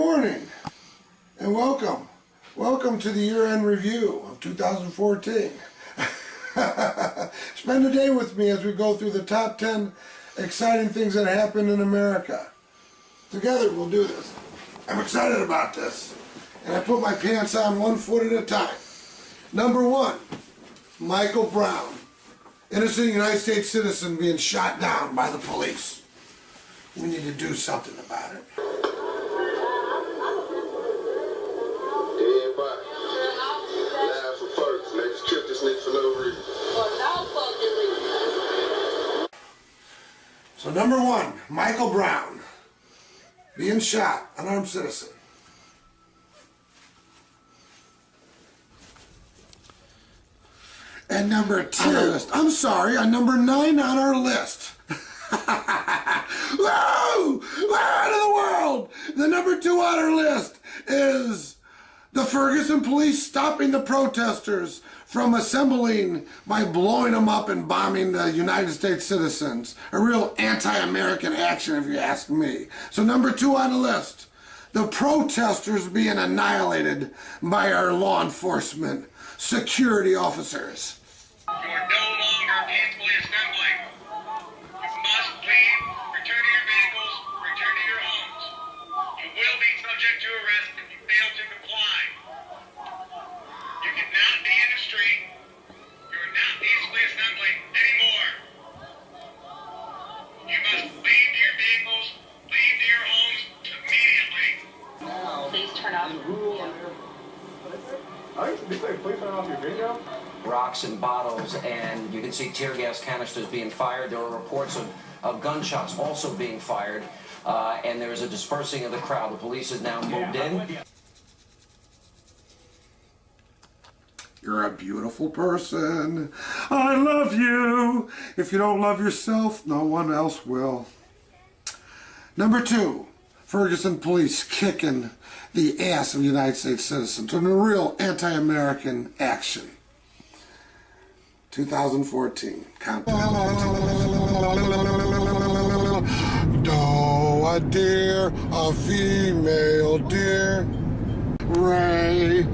morning and welcome. Welcome to the year-end review of 2014. Spend a day with me as we go through the top 10 exciting things that happened in America. Together we'll do this. I'm excited about this. And I put my pants on 1 foot at a time. Number 1, Michael Brown. Innocent United States citizen being shot down by the police. We need to do something about it. So number 1, Michael Brown being shot, unarmed citizen. And number 2, I'm sorry, on number 9 on our list. Whoa! Out of the world! The number 2 on our list is the Ferguson Police stopping the protesters from assembling by blowing them up and bombing the United States citizens. A real anti-American action, if you ask me. So number 2 on the list, the protesters being annihilated by our law enforcement security officers. You are no longer peacefully assembling. You must leave, return to your vehicles, return to your homes. You will be subject to arrest if you fail to comply. You cannot be in the street. You are not peacefully assembling anymore. You must leave to your vehicles, leave to your homes immediately. Please turn off. Please turn off your video. Rocks and bottles, and you can see tear gas canisters being fired. There are reports of gunshots also being fired, and there is a dispersing of the crowd. The police is now moved in. You're a beautiful person. I love you. If you don't love yourself, no one else will. Number 2, Ferguson Police kicking the ass of United States citizens in a real anti-American action. 2014. Doe a deer, a female deer, Ray,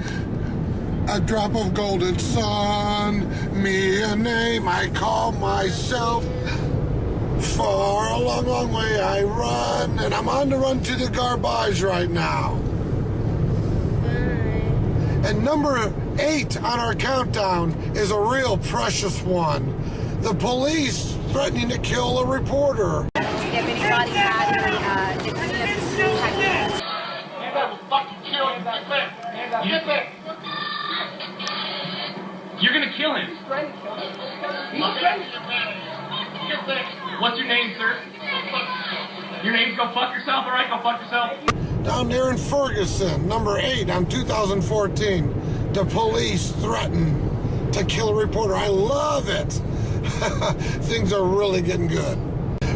a drop of golden sun, me a name I call myself. For a long, long way I run, and I'm on the run to the garbage right now. And number 8 on our countdown is a real precious one. The police threatening to kill a reporter. If anybody had any techniques. I will fucking kill you. Get back. Get back. You're gonna kill him. He's trying to kill him. Get back. What's your name, sir? Your name's Go Fuck Yourself? Alright, go fuck yourself. Down there in Ferguson, number 8 on 2014, the police threaten to kill a reporter. I love it. Things are really getting good.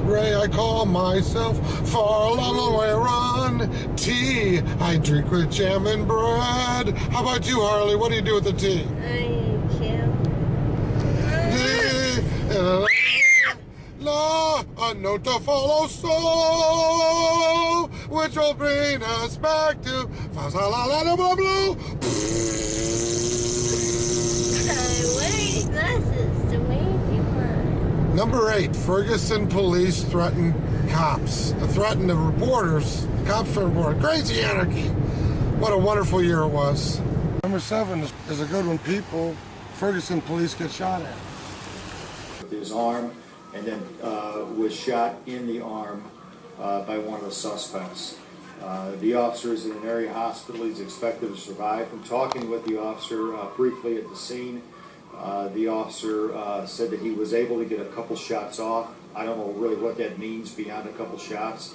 Ray, I call myself, far a long, long way run. Tea, I drink with jam and bread. How about you, Harley? What do you do with the tea? Law, a note to follow, so which will bring us back to blue. Number 8, Ferguson Police threaten cops. Threaten the reporters. Cops threaten reporters. Crazy anarchy. What a wonderful year it was. Number 7 is a good one. People, Ferguson Police get shot at. With his arm, and then was shot in the arm by one of the suspects. The officer is in an area hospital. He's expected to survive. From talking with the officer briefly at the scene, the officer said that he was able to get a couple shots off. I don't know really what that means beyond a couple shots.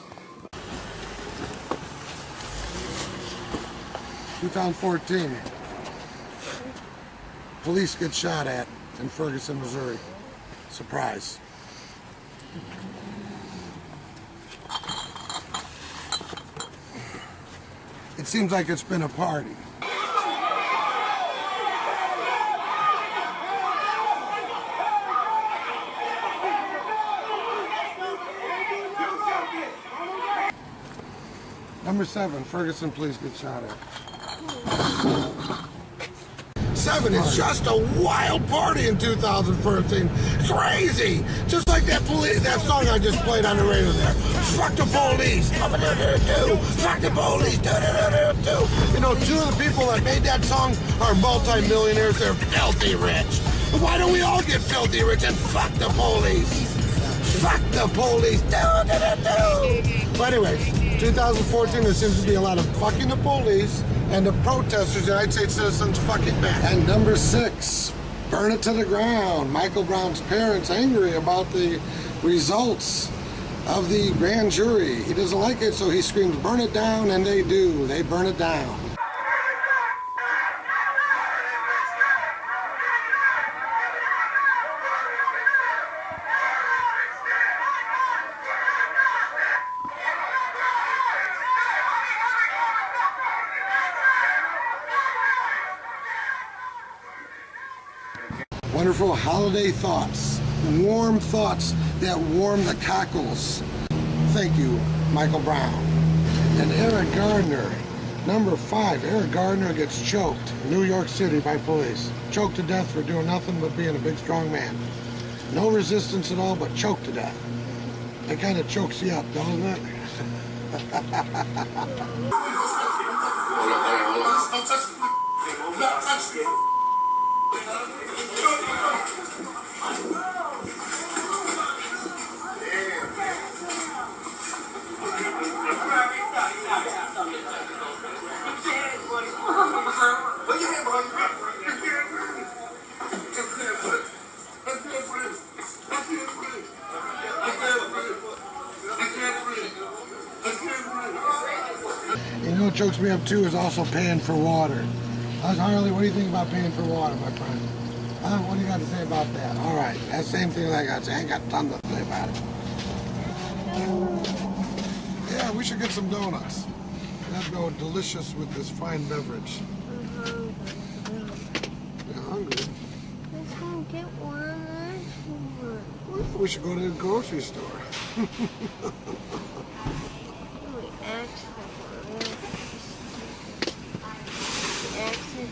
2014. Police get shot at in Ferguson, Missouri. Surprise. It seems like it's been a party. Number 7, Ferguson Police get shot at. 7, it's just a wild party in 2014. Crazy! Just like that song I just played on the radio there. Fuck the police! Fuck the police! You know, 2 of the people that made that song are multi-millionaires. They're filthy rich. Why don't we all get filthy rich and fuck the police? Fuck the police! But anyways, 2014, there seems to be a lot of fucking the police and the protesters, United States citizens, fucking back. And number 6, burn it to the ground. Michael Brown's parents angry about the results of the grand jury. He doesn't like it, so he screams, burn it down, and they do. They burn it down. Wonderful holiday thoughts, warm thoughts that warm the cockles. Thank you, Michael Brown. And Eric Gardner, number 5, Eric Gardner gets choked in New York City by police. Choked to death for doing nothing but being a big, strong man. No resistance at all, but choked to death. That kind of chokes you up, doesn't it? You know what chokes me up too is also paying for water. Harley, what do you think about paying for water, my friend? Huh? What do you got to say about that? All right, that same thing I got to say. I ain't got tons to say about it. Yeah, we should get some donuts. That'd go delicious with this fine beverage. You're hungry? Let's go get one. We should go to the grocery store.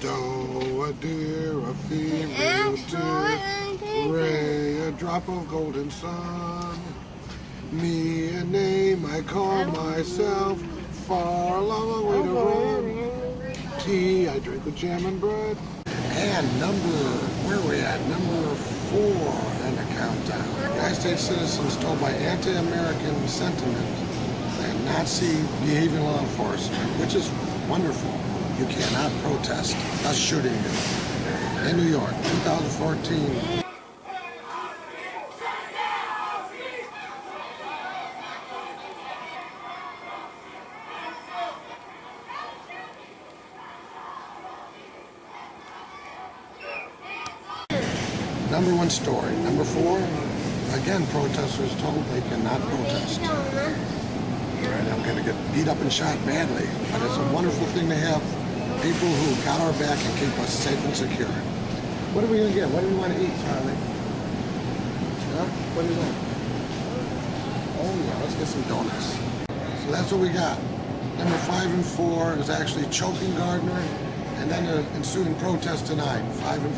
Do a deer, a female deer, ray, a drop of golden sun. Me a name I call myself, far a long way to run. Tea I drink with jam and bread. And where are we at? Number 4 in the countdown. United States citizens told by anti-American sentiment and Nazi behaving law enforcement, which is wonderful. You cannot protest us shooting you. In New York, 2014. Number 1 story. Number 4, again, protesters told they cannot protest. Right, I'm going to get beat up and shot badly, but it's a wonderful thing to have people who got our back and keep us safe and secure. What are we going to get? What do we want to eat, Charlie? Huh? What do you want? Oh yeah, let's get some donuts. So that's what we got. Number 5 and 4 is actually choking Gardner, and then the ensuing protest tonight, 5 and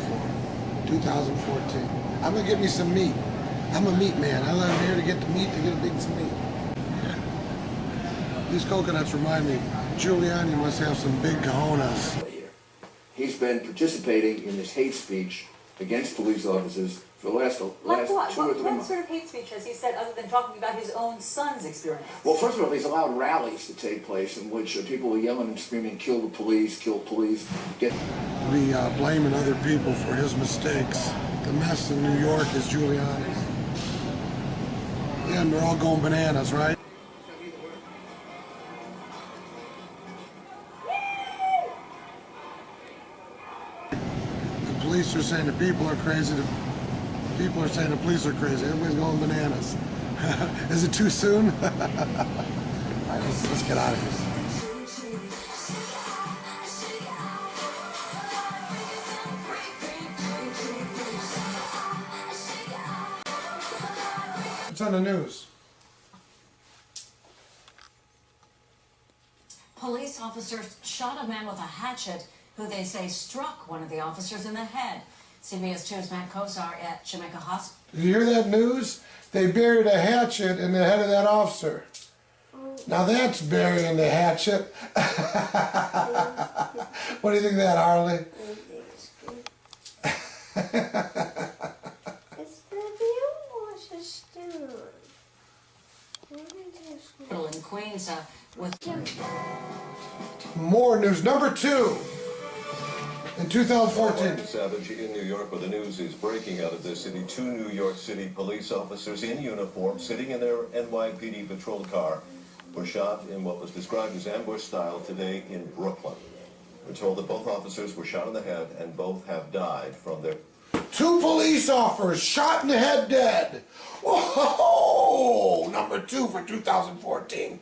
4, 2014. I'm going to get me some meat. I'm a meat man. I let him here to get the meat, to get a big some meat. These coconuts remind me, Giuliani must have some big cojones. He's been participating in this hate speech against police officers for the last 2 or 3 months. What sort of hate speech has he said other than talking about his own son's experience? Well, first of all, he's allowed rallies to take place in which people are yelling and screaming, kill the police, kill police. We blaming other people for his mistakes. The mess in New York is Giuliani's. Yeah, and they're all going bananas, right? The police are saying the people are crazy. The people are saying the police are crazy. Everybody's going bananas. Is it too soon? All right, let's get out of here. What's on the news? Police officers shot a man with a hatchet who they say struck one of the officers in the head. CBS 2's Matt Kosar at Jamaica Hospital. Did you hear that news? They buried a hatchet in the head of that officer. Now that's burying the hatchet. What do you think of that, Harley? It's the water still. In Queens with More news. Number 2. In 2014. Savage in New York, where the news is breaking out of the city. 2 New York City police officers in uniform sitting in their NYPD patrol car were shot in what was described as ambush style today in Brooklyn. We're told that both officers were shot in the head and both have died from their... 2 police officers shot in the head dead. Whoa! Number 2 for 2014.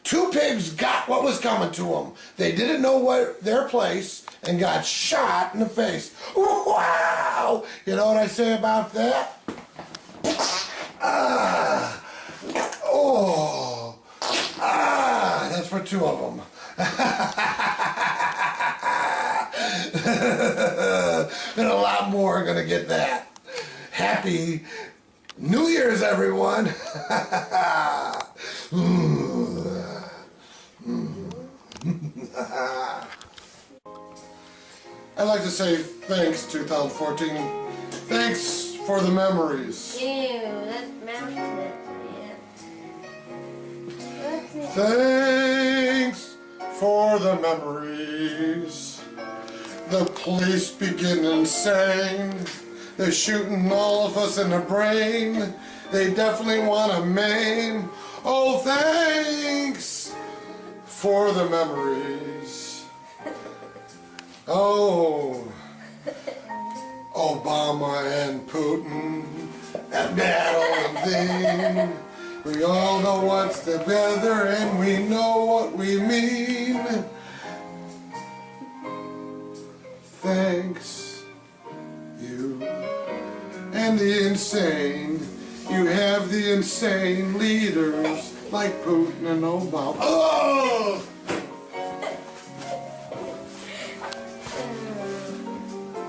2 pigs got what was coming to them. They didn't know what their place and got shot in the face. Wow! You know what I say about that? That's for 2 of them. And a lot more are gonna get that. Happy New Year's, everyone. I'd like to say thanks, 2014. Thanks for the memories. Ew, that's mountain. Thanks for the memories. The police begin insane. They're shooting all of us in the brain. They definitely want to maim. Oh, thanks for the memories. Oh, Obama and Putin, that battle thing. We all know what's together and we know what we mean. Thanks, you and the insane. You have the insane leaders like Putin and Obama. Oh!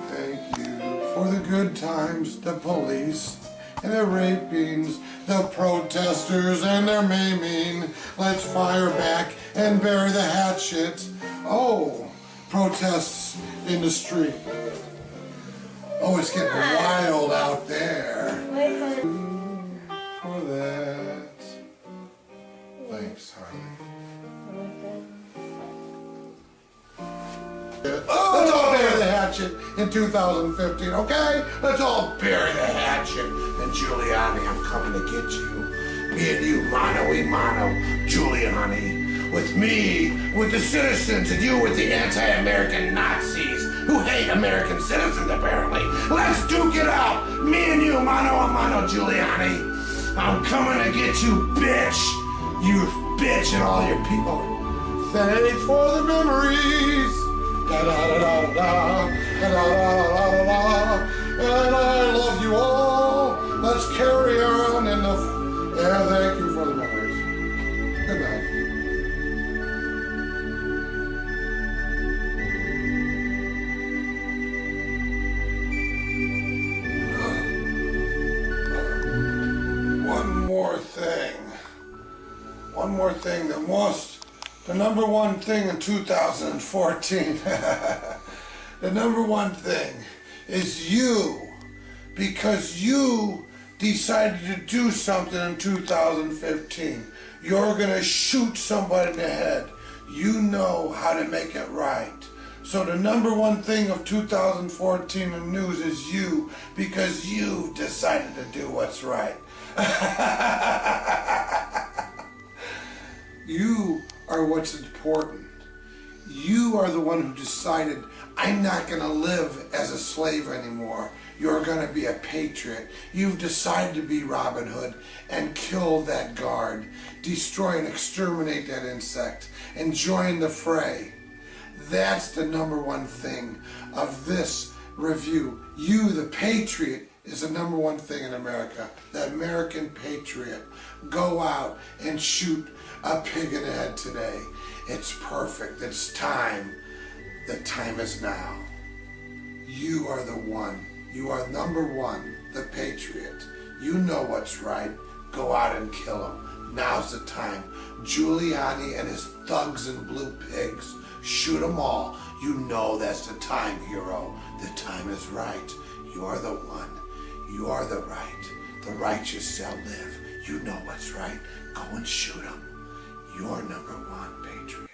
Thank you for the good times, the police and the rapings, the protesters and their maiming. Let's fire back and bury the hatchet. Oh, protests in the street. Oh, it's getting wild out there. For that. Thanks, Harley. Let's all bury the hatchet in 2015, okay? Let's all bury the hatchet. And Giuliani, I'm coming to get you. Me and you, mano y mano, Giuliani. With me, with the citizens, and you with the anti-American Nazis who hate American citizens, apparently. Let's duke it out. Me and you, mano a mano, Giuliani. I'm coming to get you, bitch. You bitch and all your people. Thanks for the memories. Da-da-da-da-da, da-da-da-da-da-da. And I love you all. Let's carry on in the... Yeah, thank you for the memories. Good night. One more thing. The number one thing in 2014. The number one thing is you. Because you decided to do something in 2015. You're gonna shoot somebody in the head. You know how to make it right. So the number one thing of 2014 in news is you, because you decided to do what's right. You are what's important. You are the one who decided, I'm not going to live as a slave anymore. You're going to be a patriot. You've decided to be Robin Hood and kill that guard, destroy and exterminate that insect, and join the fray. That's the number one thing of this review. You, the patriot, is the number one thing in America. The American Patriot. Go out and shoot a pig in the head today. It's perfect. It's time. The time is now. You are the one. You are number one, the Patriot. You know what's right. Go out and kill him. Now's the time. Giuliani and his thugs and blue pigs. Shoot them all. You know that's the time, hero. The time is right. You are the one. You are the right. The righteous shall live. You know what's right. Go and shoot them. You're number one, Patriot.